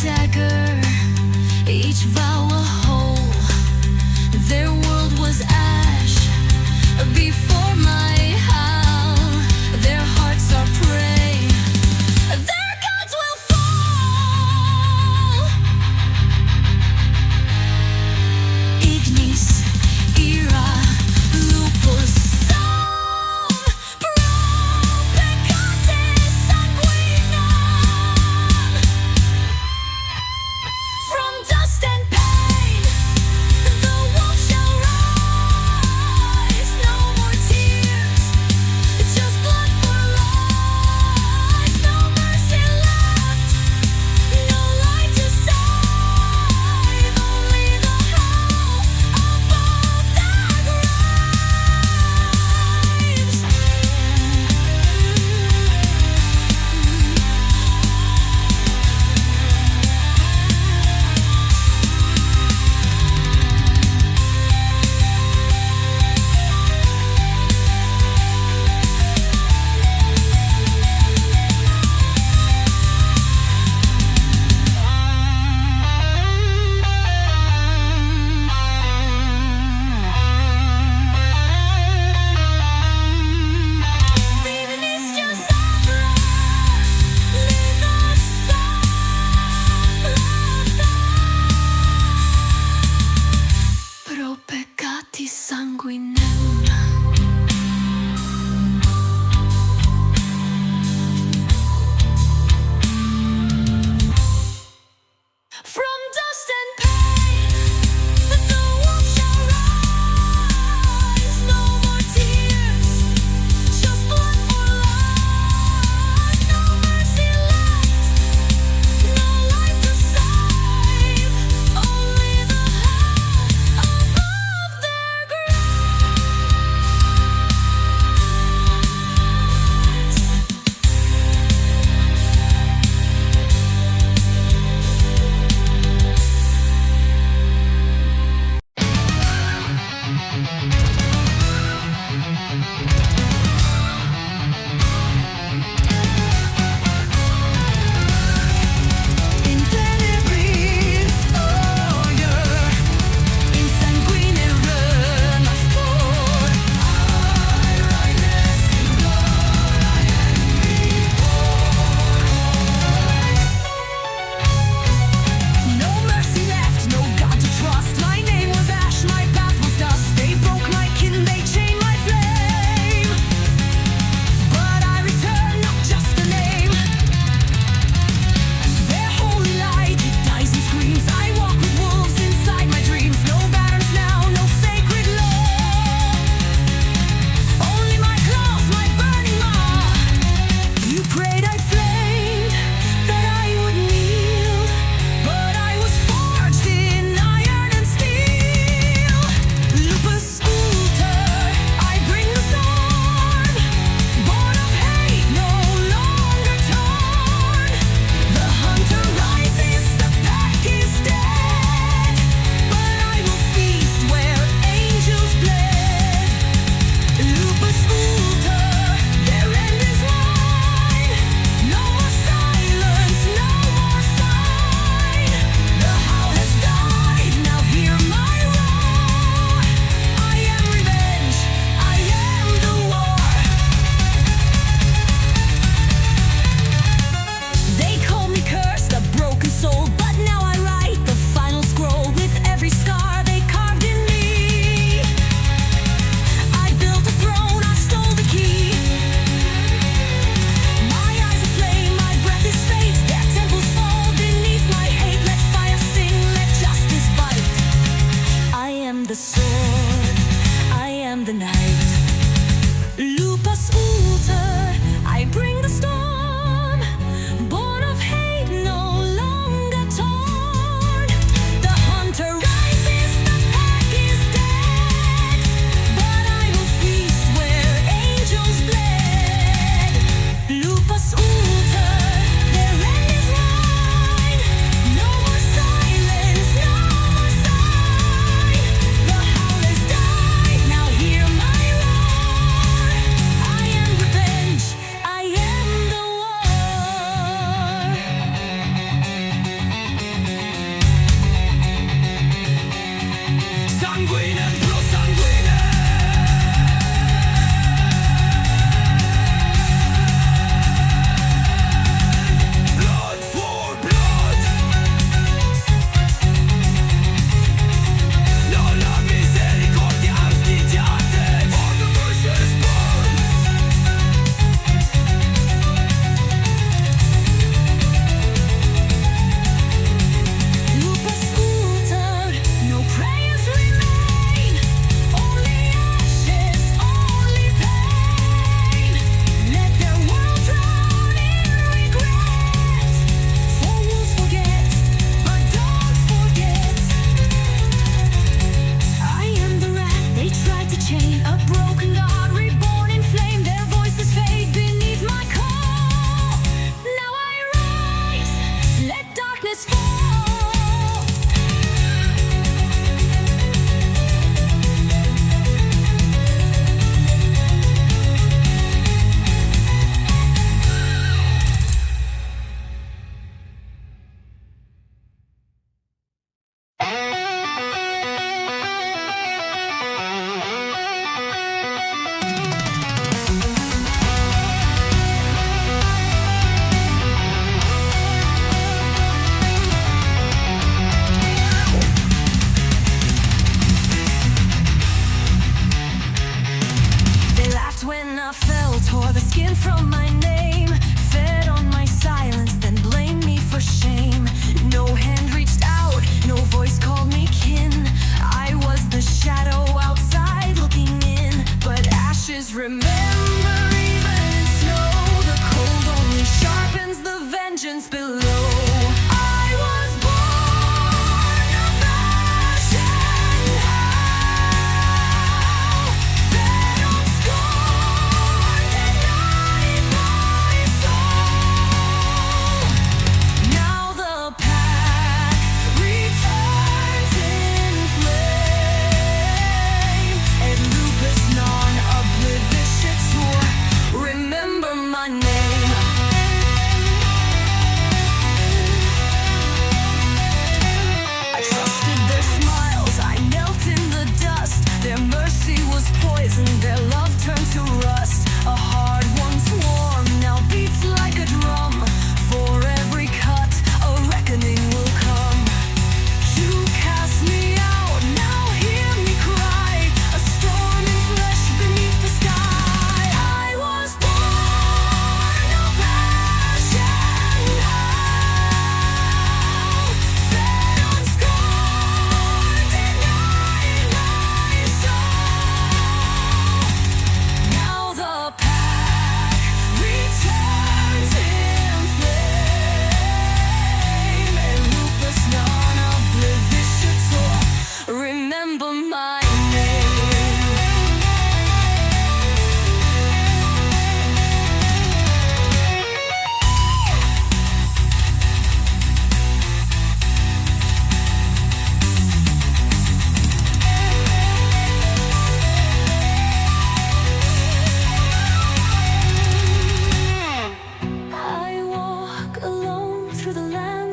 dagger, each vow a hole. Their world was ash before my howl. Their hearts are prey, their gods will fall. Ignis, ira, lupus, peccatis sanguinum.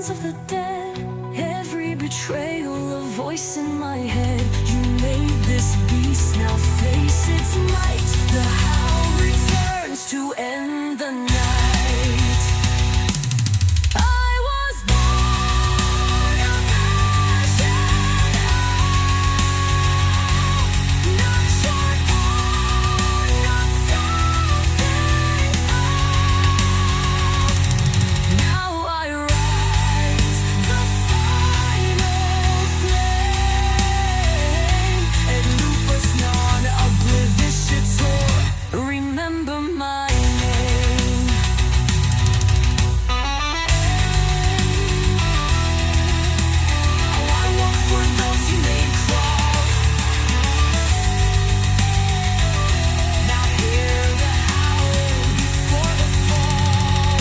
hands of the dead. Every betrayal, a voice in my head. You made this beast, now face its might. The howl returns to end the night. I was born of ash and howl. Not short-born, not something foul. Now I rise, the final flame. Et lupus non-oblivicitor. Remember my name. Oh, I walk for those you made crawl. Now hear the howl before the fall.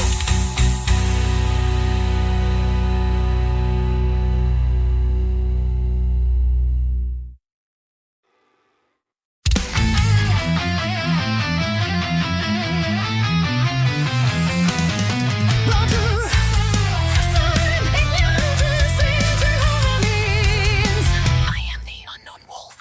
I am the unknown wolf.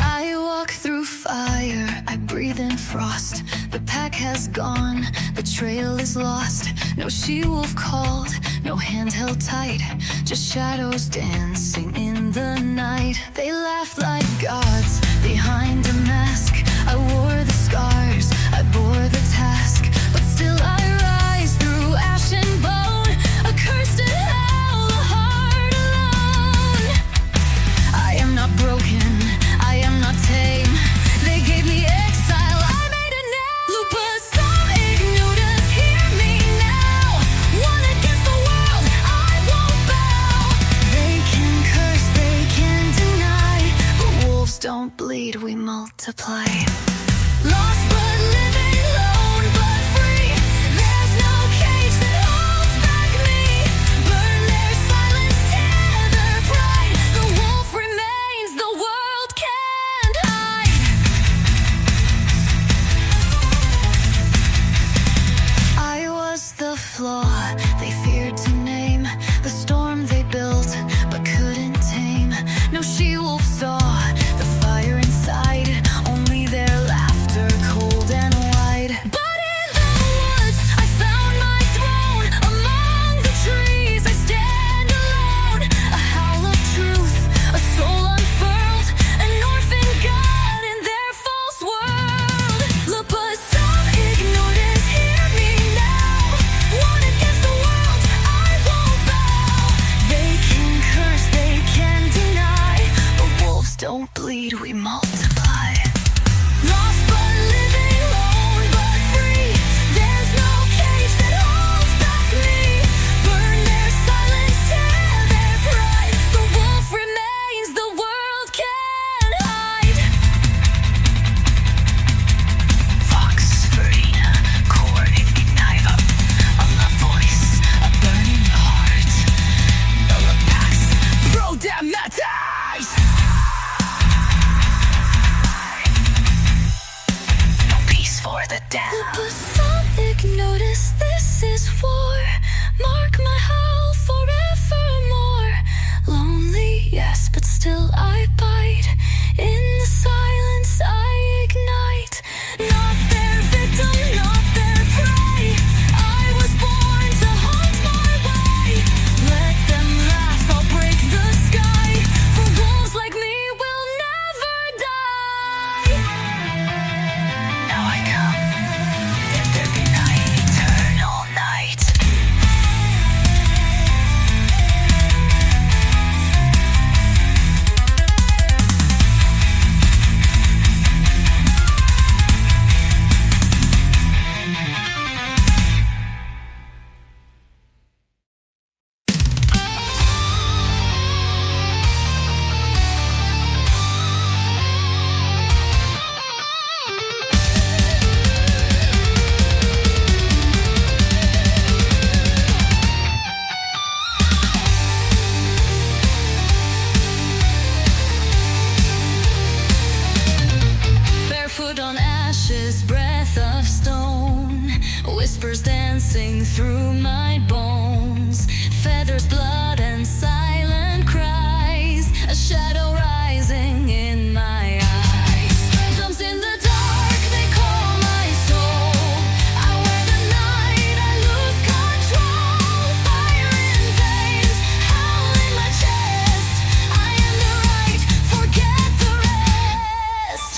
I walk through fire, I breathe in frost. The pack has gone, the trail is lost. No she-wolf called, no hand held tight. Just shadows dancing in the night. They laughed like gods behind a mask. I wore the scars, I bore the task. But still I rise through ash and bone. Accursed in hell, a heart alone. I am not broken, I am not tame. They gave me exile, I made a name. Lupus, some ignotus, hear me now. One against the world, I won't bow. They can curse, they can deny, but wolves don't bleed, we multiply. Lost but living, lone but free. There's no cage that holds back me. Burn their silence, tear their pride. The wolf remains, the world can't hide. I was the flaw they feared to name. The storm they built but couldn't tame. No she-wolf saw the fire inside. Only their laughter, cold and wide. But in the woods I found my throne. Among the trees I stand alone. A howl of truth, a soul unfurled. An orphan god in their false world. Lupus, some ignotus, hear me now. One against the world, I won't bow. They can curse, they can deny, but wolves don't bleed, we multiply. Lost but living, lone but free. There's no cage that holds back me. Burn their silence, tear their pride. The wolf remains, the world can't hide. Vox Verena, core igniva. A love voice, a burning heart. Nullapax, prodamatize. No peace for the damned. Lupus, some ignotus, this is war. Mark my howl forevermore. Lonely, yes, but still I bite. In the silence I ignite. Not their victim, not their prey. I was born to haunt my way. Let them laugh, I'll break the sky. For wolves like me will never die. Now I come, let there be night, eternal night. Barefoot on ashes, breath of stone. whispers dancing through my bones, feathers, blood, and silent cries, a shadow rising in my eyes. Drums in the dark, they call my soul. I wear the night, I lose control. Fire in veins, howl in my chest. I am the right, forget the rest.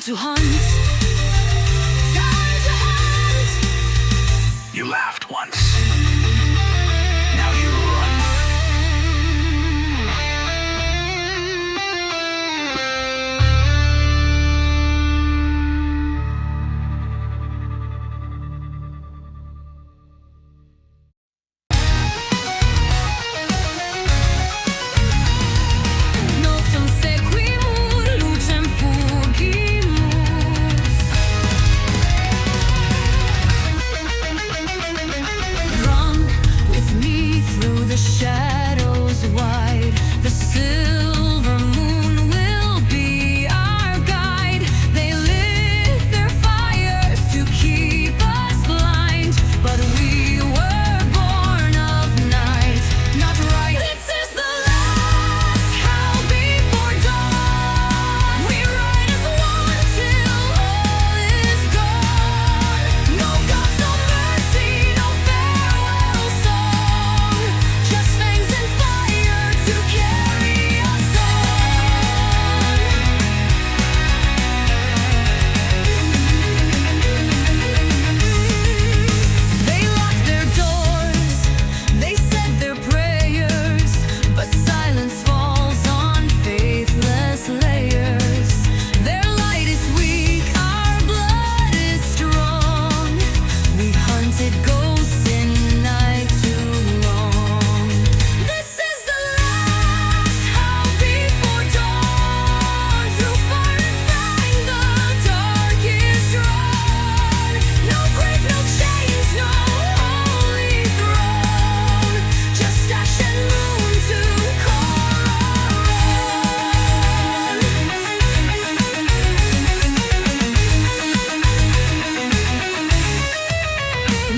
to hunt. Time to hunt. You laughed once. Now you run. Noctem sequimur, lucem fugimus. Run with me through the shadows wide. The silver moon will be our guide. They lit their fires to keep us blind, but we were born of night, not right. This is the last howl before dawn. We ride as one till all is gone. No gods, no mercy, no farewell song. Just fangs and fire to carry us on. They locked their doors, they said their prayers, but silence falls on faithless layers. Their light is weak, our blood is strong. We've hunted ghosts in night too long. This is the last howl before dawn. Through fire and fang, the dark is drawn. No grave, no chains, no holy throne. Just ash and moon to call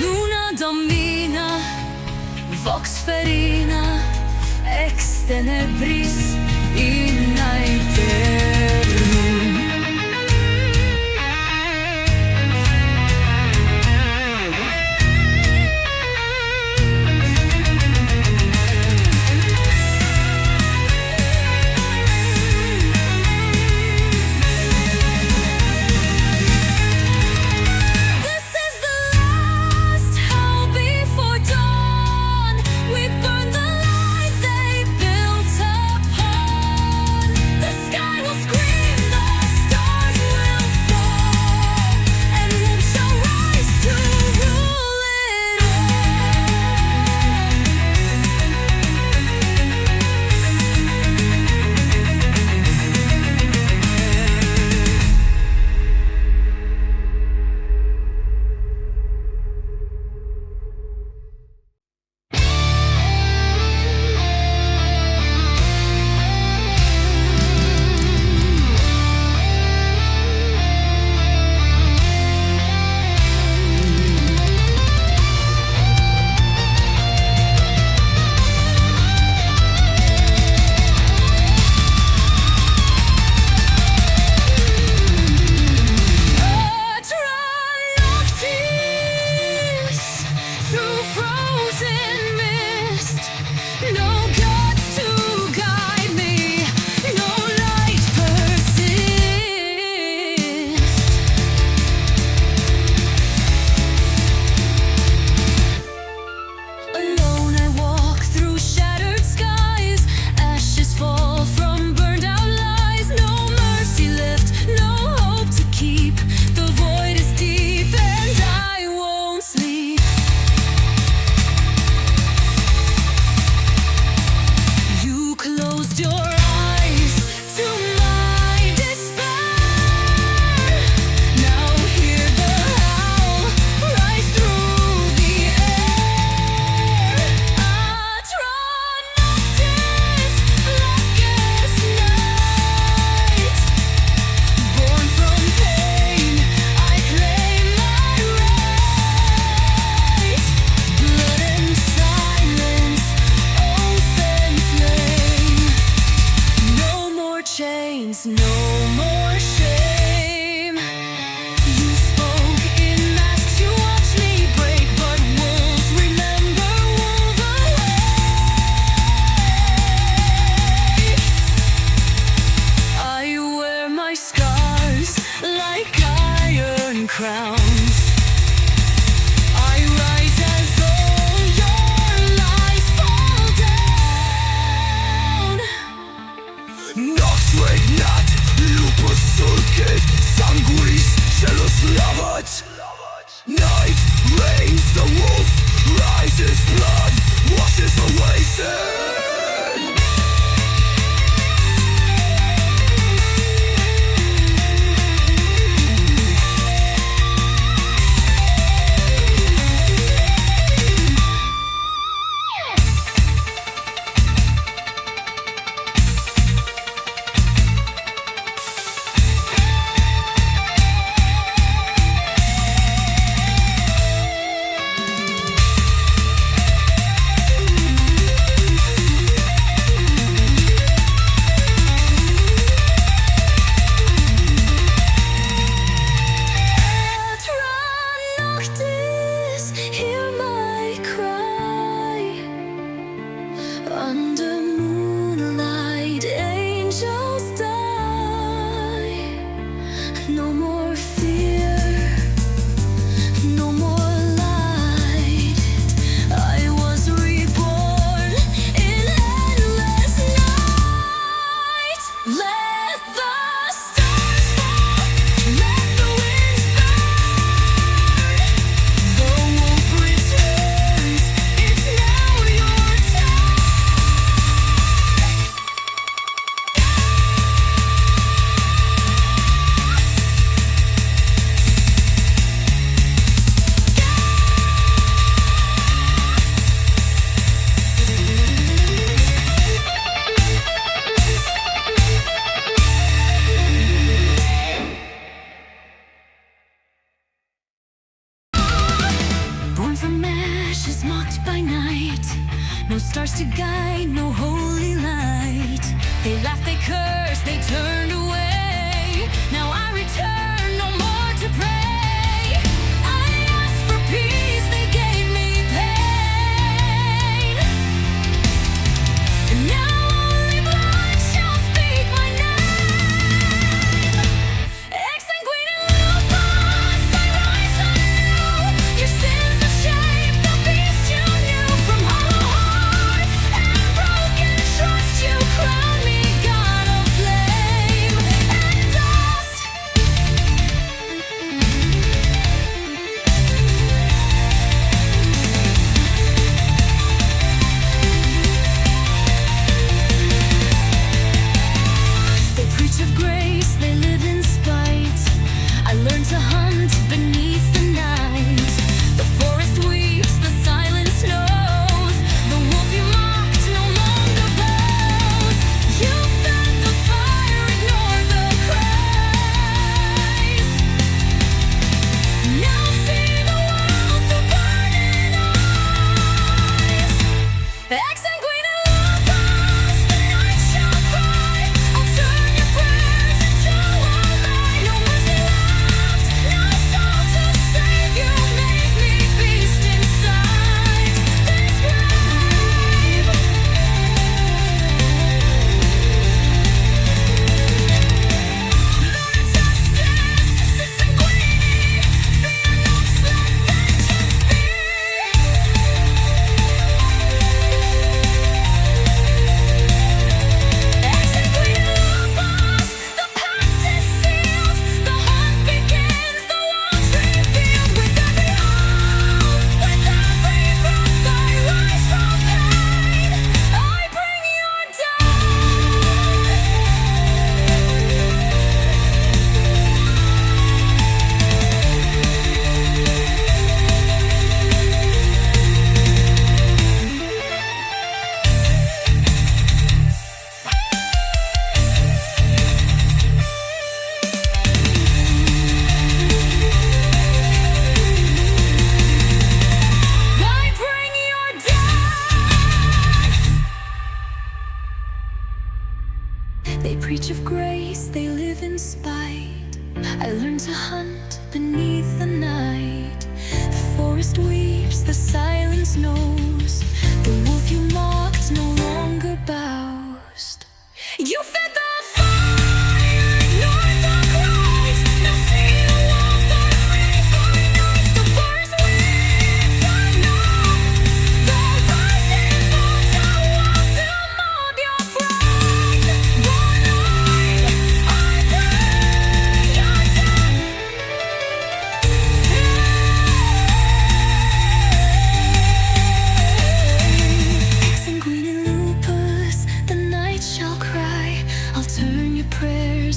Luna domina, vox ferina, ex tenebris in aeternum. This is the last howl before dawn. We burn the light they built upon. The sky will scream, the stars will fall, and wolves shall rise to rule it Atra Noctis, through frozen mist. No gods to guide me, no light persists. Alone I walk through shattered skies. Ashes fall from burned out lies. No mercy left, no hope to keep. The void is deep and I won't sleep. You closed your eyes to my despair. Now hear the howl rise through the air. Atra Noctis, blackest night. Born from pain, I claim my right. Blood and silence, oath and flame. No more chains, no more shame. You spoke in masks, you watched me break, but wolves remember Wolverine. I wear my scars like crowns. I rise as all your lies fall down. Nocturne, Not Lupus Ultor, Sanguis, Jealous Lavat. Night reigns, the wolf rises, blood washes away sin. Atra Noctis, hear my cry. Under moonlight, angels die. No more fear, no more light. I was reborn in endless night. Let the stars fall, let the winds burn. The wolf returns, it's now your turn. Born from ashes, mocked by night. No stars to guide, no holy light. They laughed, they cursed, they turned away. Now I return, no more to pray. I asked for peace, they gave me pain. And now only blood shall speak my name. Ex Sanguine Lupus, I rise anew. Your sins have shaped the beast you knew. From hollow hearts and broken trust, you crown me god of flame and dust. They preach of grace, they live in spite. I learned to hunt beneath the night. The forest weeps, the silence knows. The wolf you mocked no longer bows. You fed the fire, ignored the cries. Now see the world through burning eyes. Ex Sanguine Lupus, the night shall cry. I'll turn your prayers into a lie. No mercy left, no soul to save you. Make me beast inside this grave. Luna justice, Ex Sanguine, fear knocks, let vengeance be. Ex Sanguine Lupus, the pact is sealed. The hunt begins, the walls revealed. With every howl, with every breath, I rise from pain. I bring your death. They preach of grace, they live in spite. I learned to hunt beneath the night. The forest weeps, the silence knows. The wolf you mocked no longer bows. You fed the fire, ignored the cries. Now see the wolf that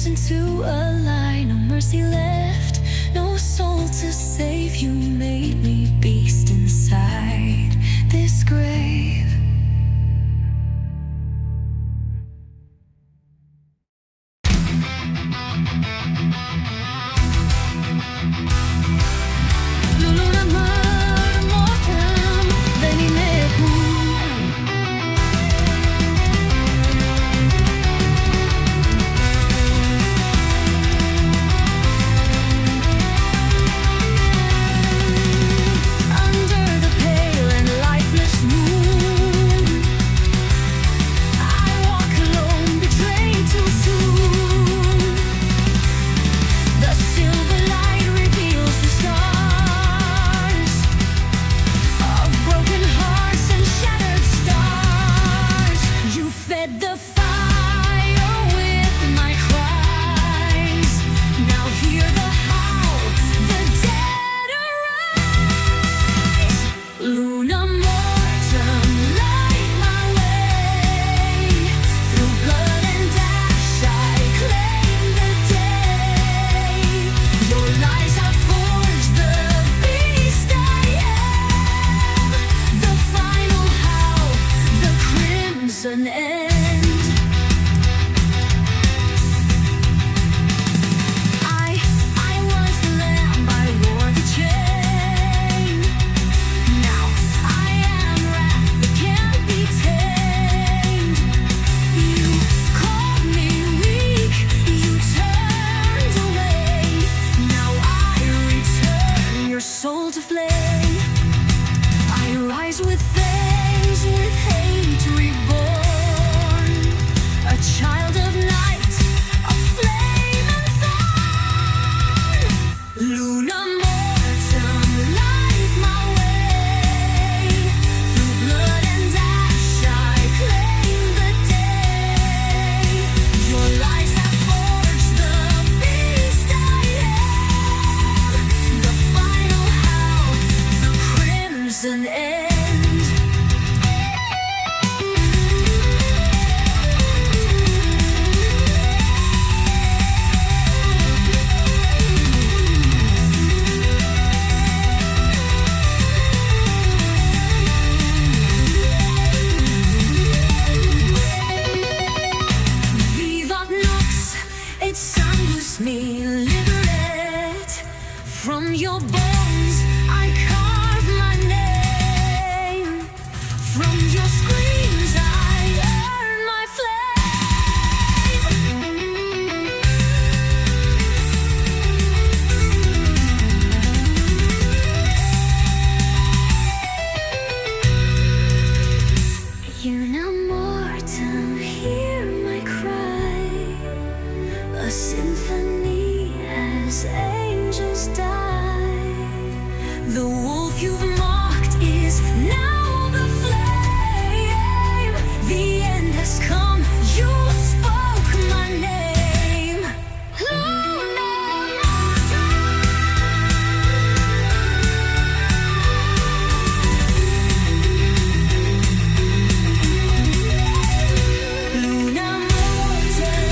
tears into a lie. No mercy left, no soul to save. You made me beast inside this grave. Luna Mortem, venime cum. Under the pale and lifeless moon, I walk alone, betrayed too soon. The silver light reveals the scars of broken hearts and shattered stars. You fed the fire with my cries. Now hear the howl, the dead arise. Luna Mortem, light my way. Through blood and ash I claim the day. Your lies have forged the beast I am. The final howl, the crimson end. I was the lamb, I wore the chain. Now I am wrath that can't be tamed. You called me weak, you turned away. Now I return your soul to flame. I rise with fangs, with hate reborn. A child of night, of flame and thorn. Luna Mortem, light my way. Through blood and ash I claim the day. Your lies have forged the beast I am. The final howl, the crimson end. Vivat Nox, et sanguis me, liberate. From your bones I carve my name. From your screams I earn my flame. Luna Mortem, hear my cry. A symphony as angels die. The wolf you've mocked is now the flame. The end has come, you spoke my name. Luna Mortem. Luna Mortem.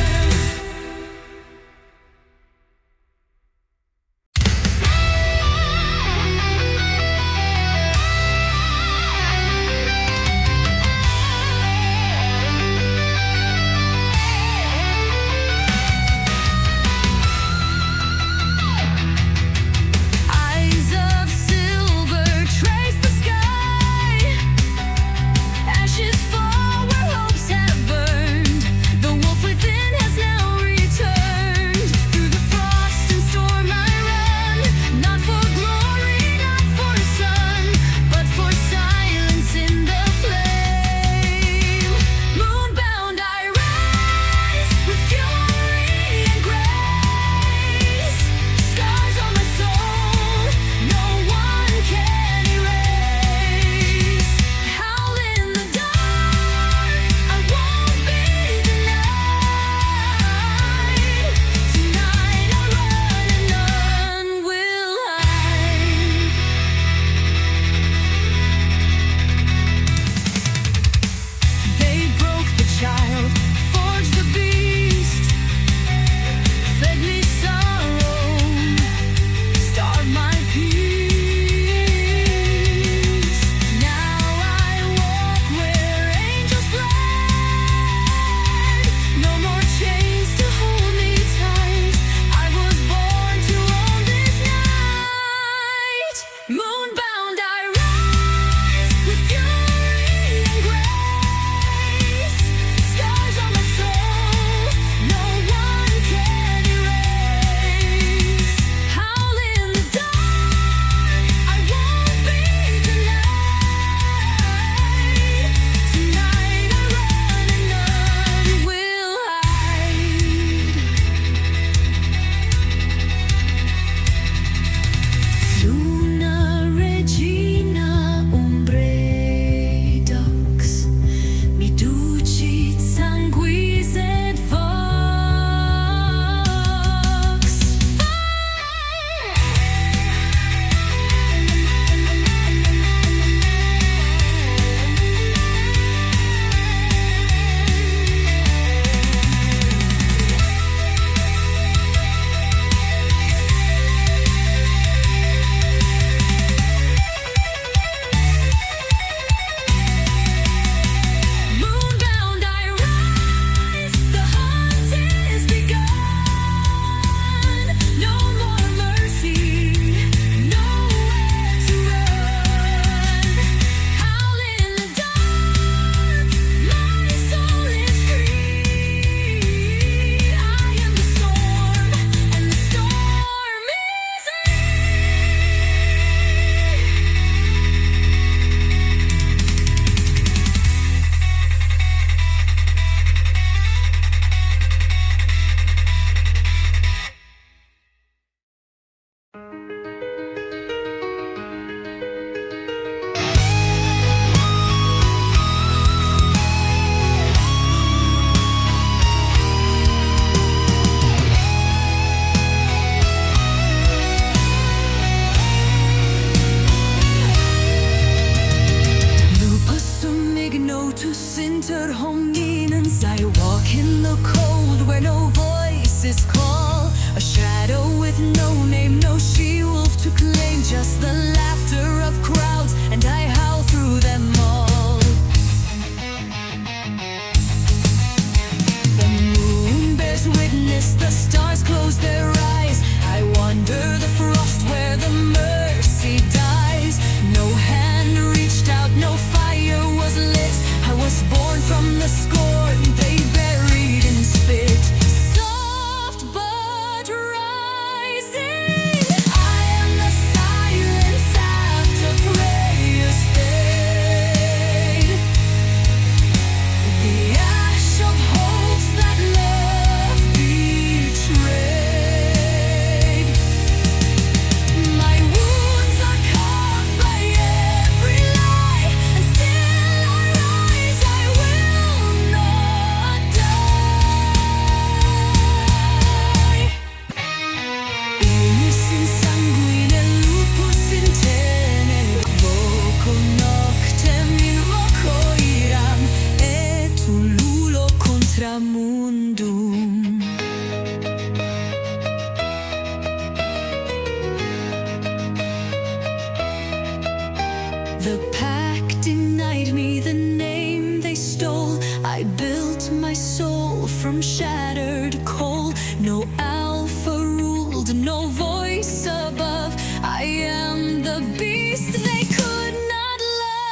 world, no voice above. I am the beast they could not love.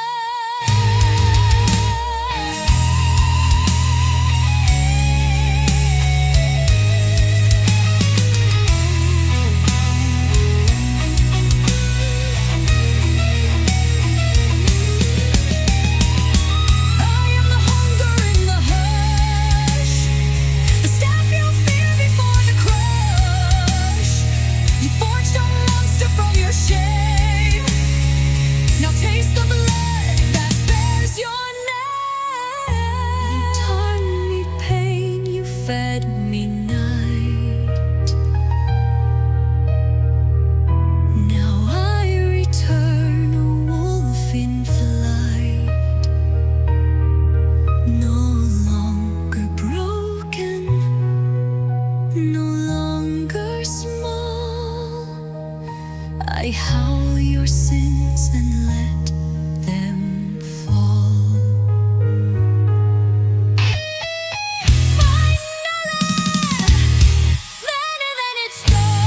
I am the hunger in the hush, the step you fear before the crush. You forged a monster from your shame. Now taste the blood that bears your name. You taught me pain, you fed me night. Now I return a wolf in flight. No longer broken, no longer small. I howl your sins and let them fall. Finally, better than it's known.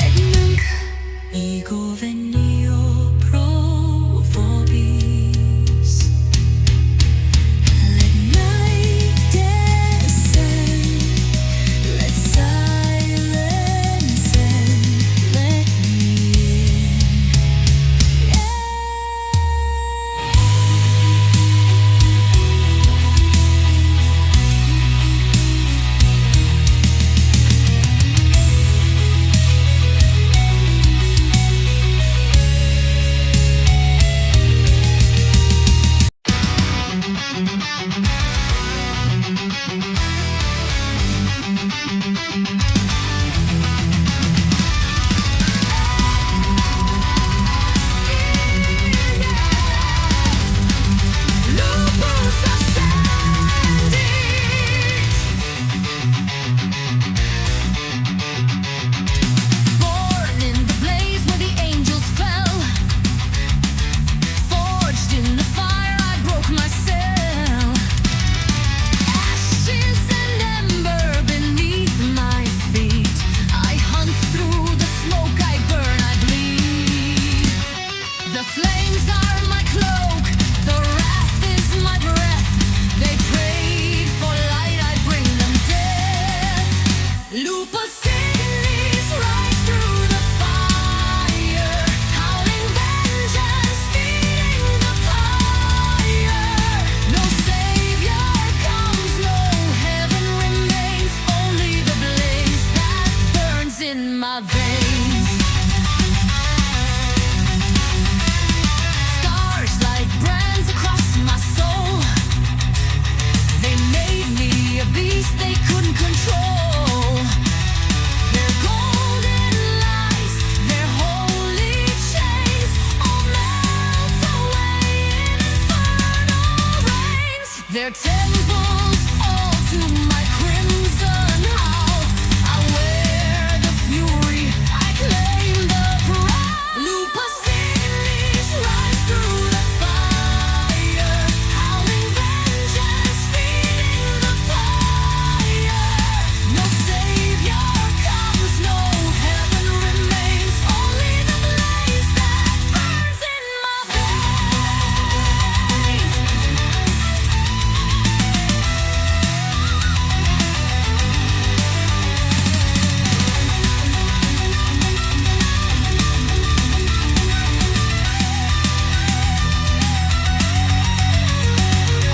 Et nunc ego venio pro vobis. Let night descend, let silence end, let me in. Lupus ascendit. Born in the blaze where the angels fell, forged in the fire, I broke my cell. Ashes and ember beneath my feet. I hunt through the smoke, I burn, I bleed. The flames are my cloak, the wrath is my breath. They prayed for light, I bring them death. Lupus ignis rise through the fire, howling vengeance, feeding the pyre. No savior comes, no heaven remains, only the blaze that burns in my veins. Scars like brands across my soul. They made me a beast they couldn't control. Their golden lies, their holy chains, all melt away in infernal rains. Their temples fall to my crimson howl. I wear the fury, I claim the pride. Lupus ignis rise through the fire, howling vengeance, feeding the pyre. No savior comes, no heaven remains, only the blaze that burns in my veins.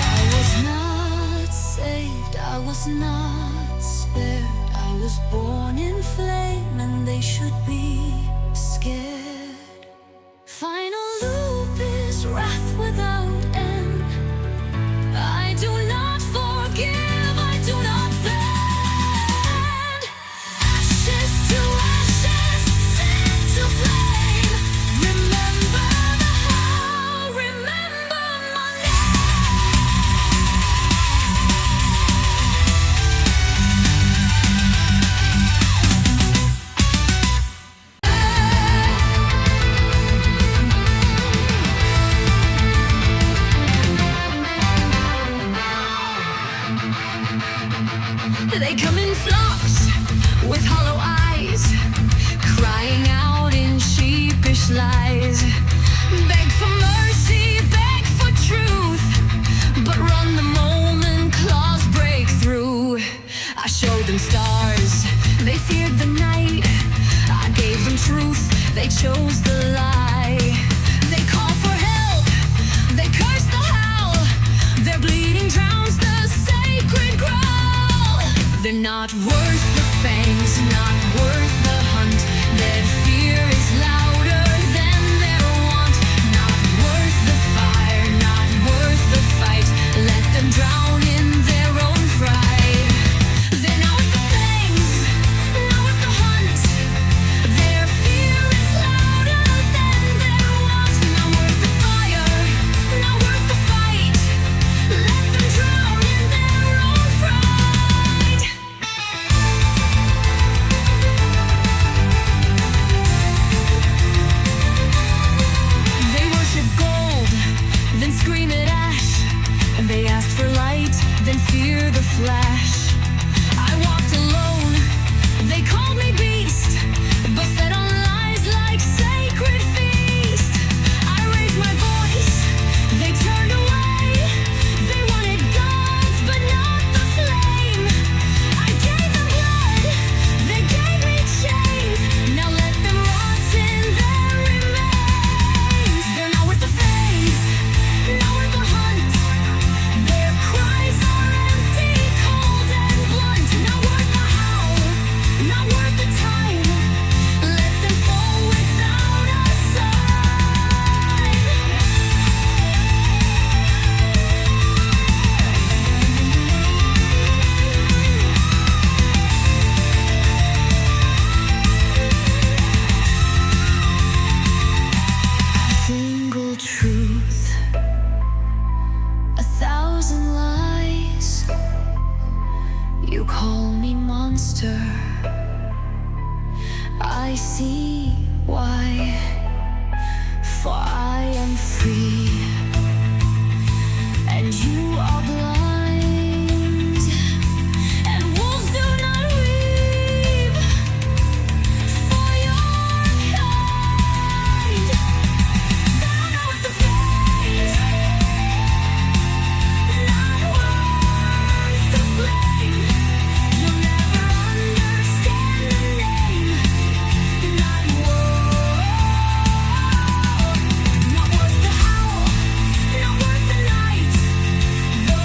I was not saved, I was not spared. I was born in flame and they should be scared. Final lupus, wrath without end. I do not forgive, I do not bend. Ashes to ashes, sin to flame. Remember the howl, remember my name. They come in flocks. with hollow eyes, crying out in sheepish lies. Beg for mercy, beg for truth, but run the moment claws break through. I showed them stars, they feared the night. I gave them truth, they chose the lie. They call for help, they curse the howl. Their bleeding drowns the sacred growl. They're not worth the fangs, not worth the hunt. Their fear is louder than their want. Not worth the fire, not worth the fight. Let them drown in their own fright. They're not worth the fangs, not worth the hunt. Their fear is louder than their want. Not worth the fire, not worth the fight. Let them drown in their own fright. They worship gold, then scream at ash. They ask for light, then fear the flash. I walked alone, they called me beast, but fed on lies like sacred feast. I raised my voice, they turned away. They wanted gods, but not the flame. I gave them blood, they gave me chains. Now let them rot in their remains. They're not worth the fangs, not worth the hunt. Their cries are empty, cold and blunt. Not worth the howl, not worth the time. Let them fall without a sign. Single truth, a thousand lies. You call me monster, I see why. For I am free, and you are blind. And wolves do not weep for your kind. They're not worth the fangs, not worth the flame. You'll never understand the name. Not worth the howl, not worth the night. The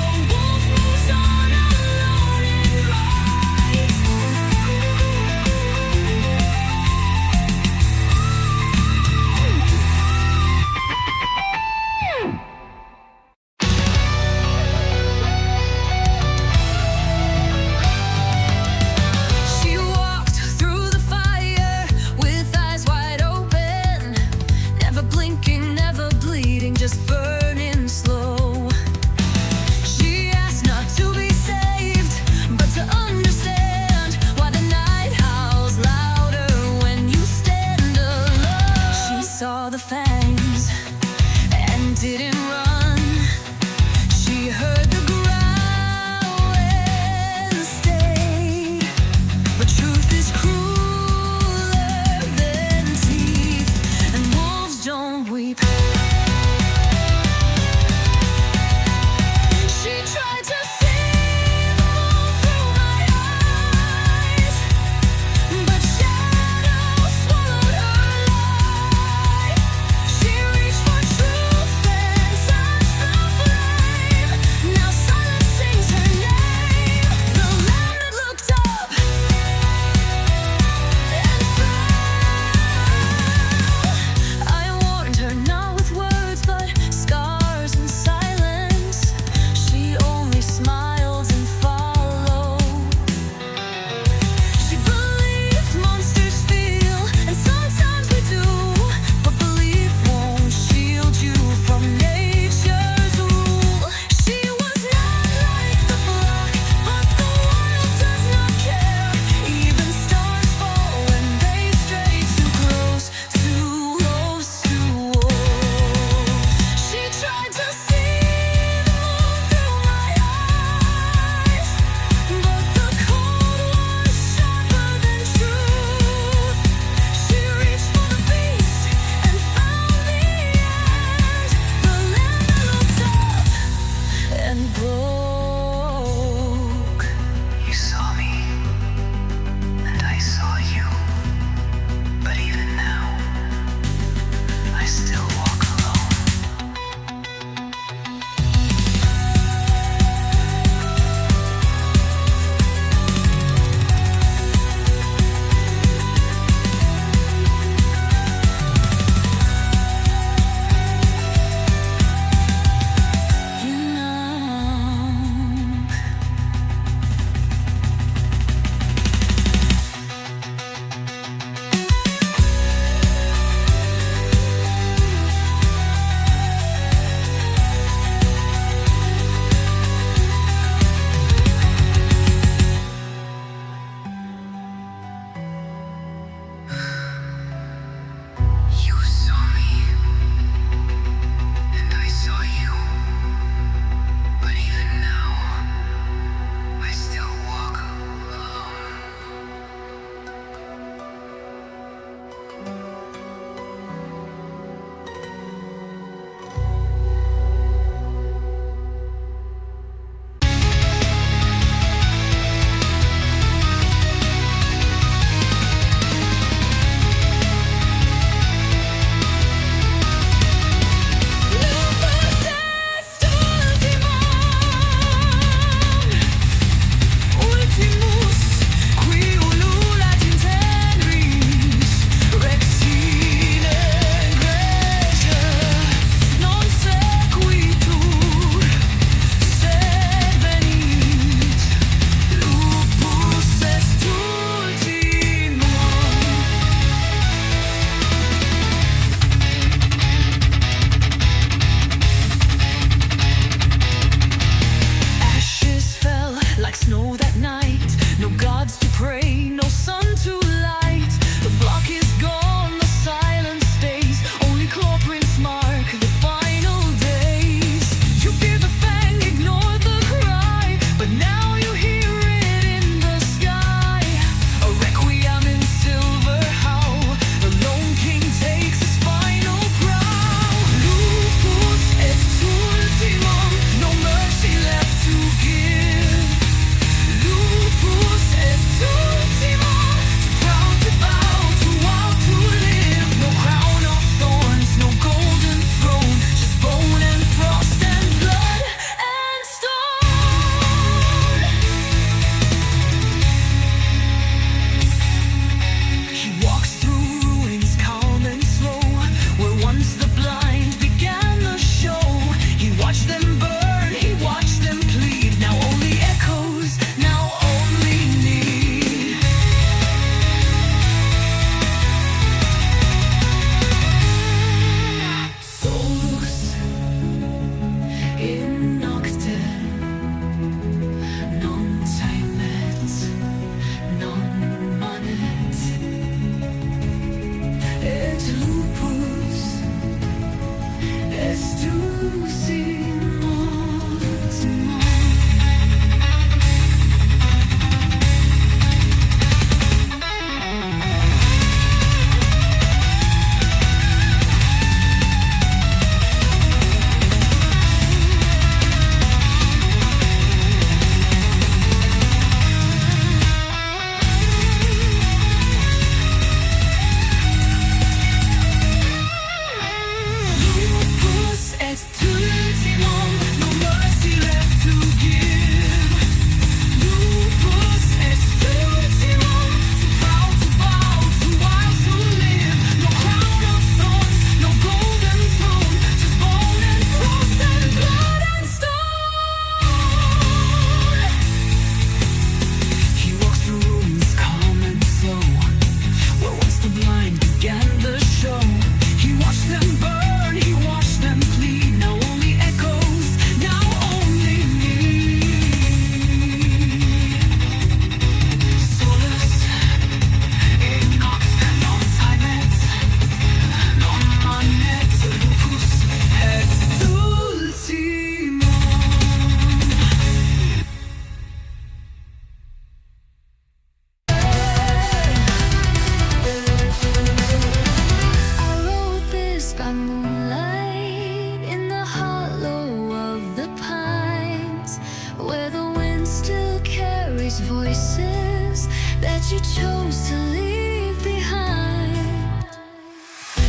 choices that you chose to leave behind.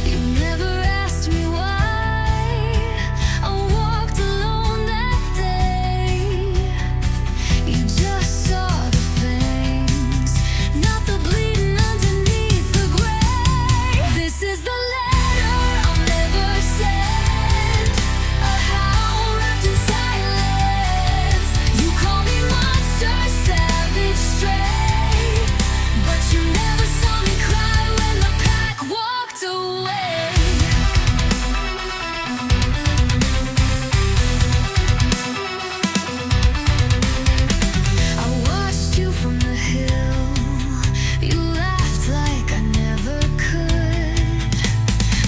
You never asked me why I walked alone that day. You just saw the fangs, not the bleeding underneath the gray. This is the letter I'll never send, a howl wrapped in silence. You call me monster, savage, stray, but you never saw me cry when the pack walked away. I watched you from the hill. You laughed like I never could,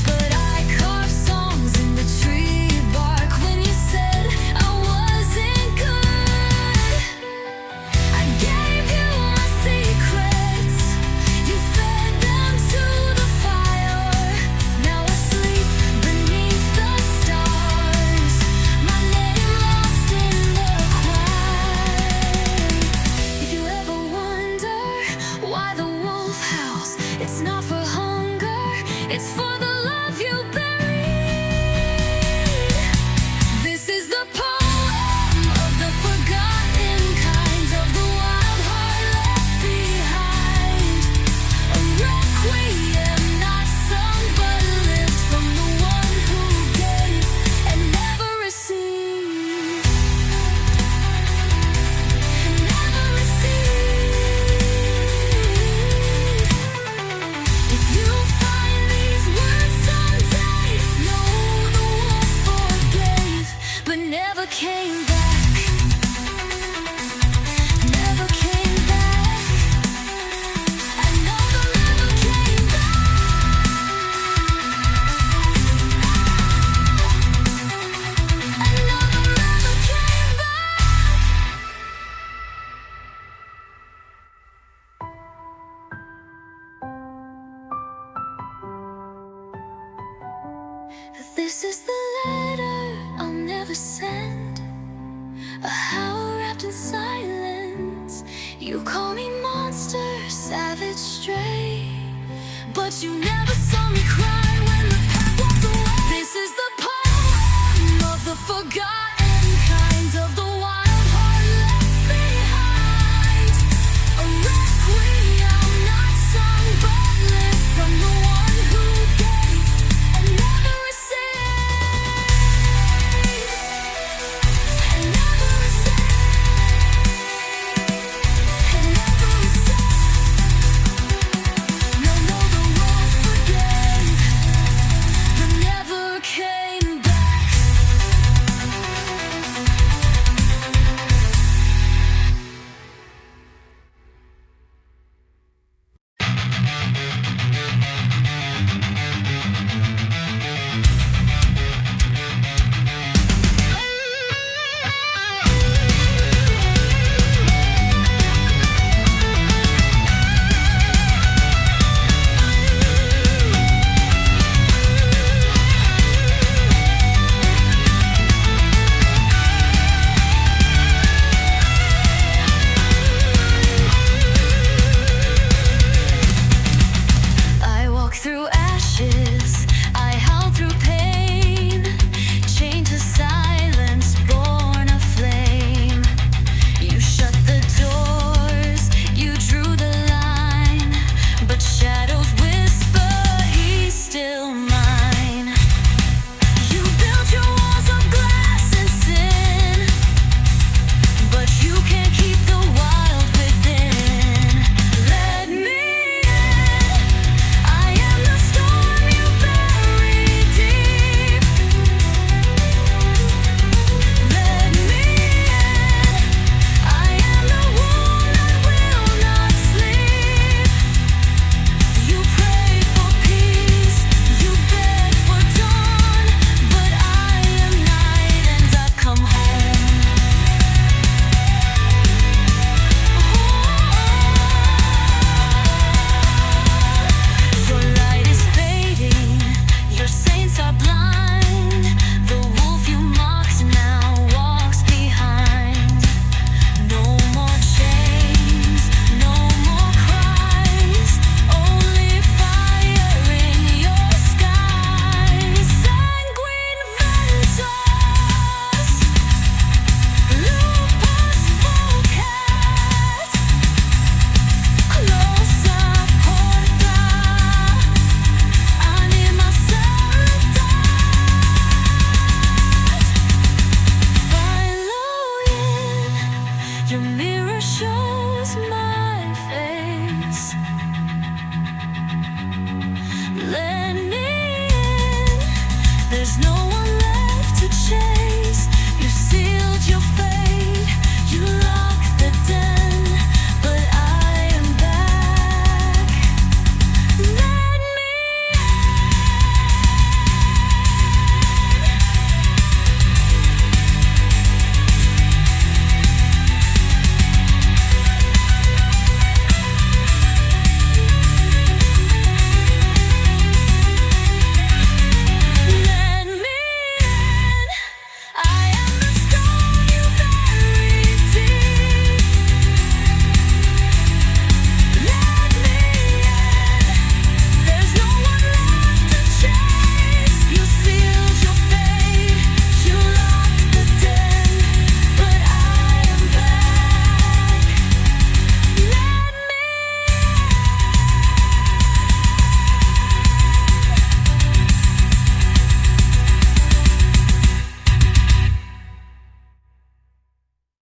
but I carved songs in the tree bark when you said I wasn't good. I gave you my secrets. You fed them to the fire. Now I sleep beneath the stars, my name lost in the choir. If you ever wonder why the wolf howls, it's not for hunger, it's for the love you buried. This is the poem of the forgotten kind, of the wild heart left behind. A requiem not sung but lived from the one who gave and never received. Never received. If you find these words someday, know the wolf forgave, but never came back. Never came back. Another never came back. Another never came back. This is the letter I'll never send, a howl wrapped in silence. You call me monster, savage, stray, but you never saw me cry when the pack walked away. This is the poem of the forgotten